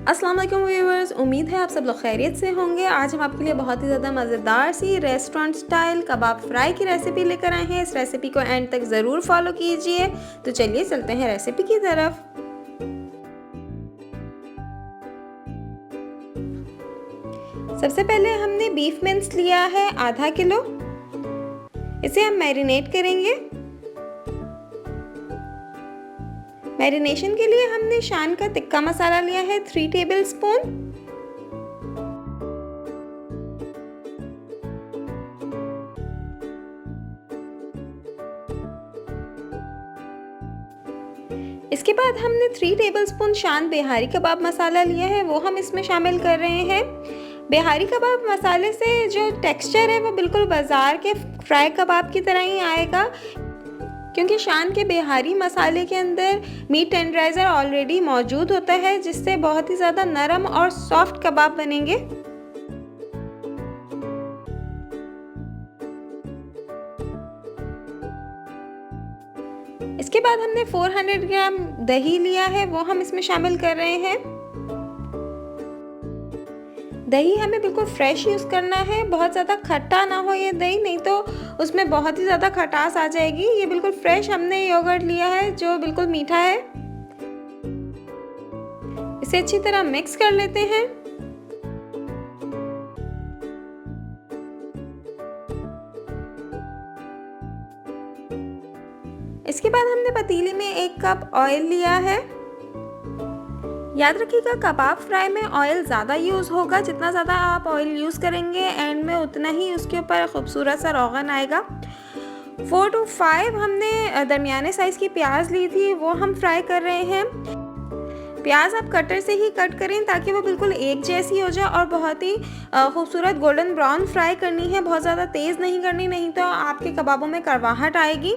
अस्सलाम वालेकुम व्यूअर्स, उम्मीद है आप सब लोग खैरियत से होंगे। आज हम आपके लिए बहुत ही ज़्यादा मज़ेदार सी रेस्टोरेंट स्टाइल कबाब फ्राई की रेसिपी लेकर आए हैं। इस रेसिपी को एंड तक ज़रूर फॉलो कीजिए। तो चलिए चलते हैं रेसिपी की तरफ। सबसे पहले हमने बीफ मिंस लिया है आधा किलो। इसे हम मैरिनेट करेंगे। मैरिनेशन के लिए हमने शान का तिक्का मसाला लिया है 3 टेबलस्पून। इसके बाद हमने 3 टेबलस्पून शान बिहारी कबाब मसाला लिया है, वो हम इसमें शामिल कर रहे हैं। बिहारी कबाब मसाले से जो टेक्सचर है वो बिल्कुल बाज़ार के फ्राई कबाब की तरह ही आएगा, क्योंकि शान के बिहारी मसाले के अंदर मीट टेंडराइज़र ऑलरेडी मौजूद होता है, जिससे बहुत ही ज़्यादा नरम और सॉफ्ट कबाब बनेंगे। इसके बाद हमने 400 ग्राम दही लिया है, वो हम इसमें शामिल कर रहे हैं। दही हमें बिल्कुल फ्रेश यूज़ करना है, बहुत ज़्यादा खट्टा ना हो ये दही, नहीं तो उसमें बहुत ही ज़्यादा खटास आ जाएगी। ये बिल्कुल फ्रेश हमने योगर्ट लिया है जो बिल्कुल मीठा है। इसे अच्छी तरह मिक्स कर लेते हैं। इसके बाद हमने पतीले में 1 कप ऑयल लिया है। याद रखिएगा कबाब फ्राई में ऑयल ज़्यादा यूज़ होगा। जितना ज़्यादा आप ऑयल यूज़ करेंगे एंड में उतना ही उसके ऊपर खूबसूरत सा रोगन आएगा। 4 to 5 हमने दरमियाने साइज़ की प्याज ली थी, वो हम फ्राई कर रहे हैं। प्याज आप कटर से ही कट करें ताकि वो बिल्कुल एक जैसी हो जाए और बहुत ही खूबसूरत गोल्डन ब्राउन फ्राई करनी है। बहुत ज़्यादा तेज़ नहीं करनी, नहीं तो आपके कबाबों में कड़वाहट आएगी।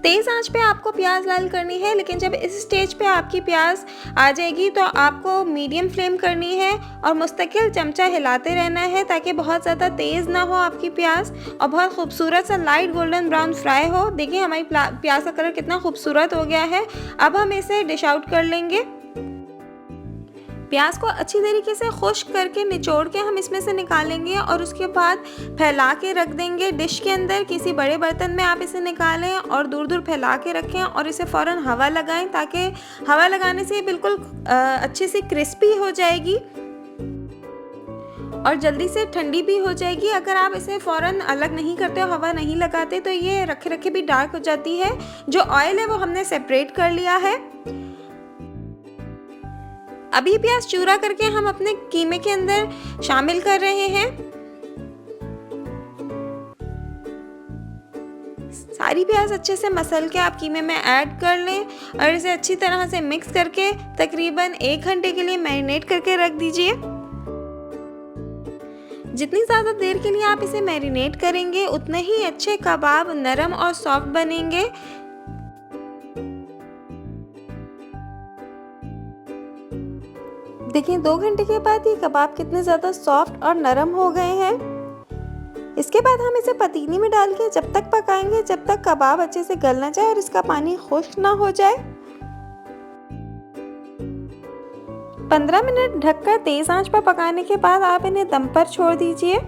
तेज़ आंच पे आपको प्याज लाल करनी है, लेकिन जब इस स्टेज पे आपकी प्याज आ जाएगी तो आपको मीडियम फ्लेम करनी है और मुस्तकिल चमचा हिलाते रहना है ताकि बहुत ज़्यादा तेज़ ना हो आपकी प्याज और बहुत खूबसूरत सा लाइट गोल्डन ब्राउन फ्राई हो। देखिए हमारी प्याज का कलर कितना खूबसूरत हो गया है। अब हम इसे डिश आउट कर लेंगे। प्याज को अच्छी तरीके से खुश्क करके निचोड़ के हम इसमें से निकालेंगे और उसके बाद फैला के रख देंगे डिश के अंदर। किसी बड़े बर्तन में आप इसे निकालें और दूर दूर फैला के रखें और इसे फ़ौरन हवा लगाएं, ताकि हवा लगाने से बिल्कुल अच्छी सी क्रिस्पी हो जाएगी और जल्दी से ठंडी भी हो जाएगी। अगर आप इसे फ़ौरन अलग नहीं करते हो, हवा नहीं लगाते, तो ये रखे रखे भी डार्क हो जाती है। जो ऑयल है वो हमने सेपरेट कर लिया है। अभी प्याज चूरा करके हम अपने कीमे के अंदर शामिल कर रहे हैं। सारी प्याज अच्छे से मसल के आप कीमे में ऐड कर लें और इसे अच्छी तरह से मिक्स करके तकरीबन 1 घंटे के लिए मैरिनेट करके रख दीजिए। जितनी ज़्यादा देर के लिए आप इसे मैरिनेट करेंगे उतने ही अच्छे कबाब नरम और सॉफ्ट बनेंगे। देखिए 2 घंटे के बाद ये कबाब कितने ज़्यादा सॉफ्ट और नरम हो गए हैं। इसके बाद हम इसे पतीली में डाल के जब तक पकाएंगे जब तक कबाब अच्छे से गल ना जाए और इसका पानी खुश्क ना हो जाए। 15 मिनट ढककर तेज़ आंच पर पकाने के बाद आप इन्हें दम पर छोड़ दीजिए।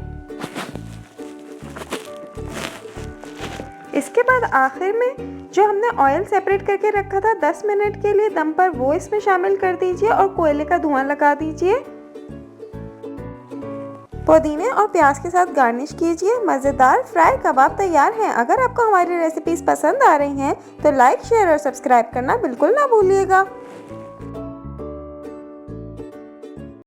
इसके बाद आखिर में जो हमने ऑयल सेपरेट करके रखा था 10 मिनट के लिए दम पर, वो इसमें शामिल कर दीजिए और कोयले का धुआं लगा दीजिए। पुदीने और प्याज के साथ गार्निश कीजिए। मज़ेदार फ्राई कबाब तैयार हैं। अगर आपको हमारी रेसिपीज़ पसंद आ रही हैं तो लाइक, शेयर और सब्सक्राइब करना बिल्कुल ना भूलिएगा।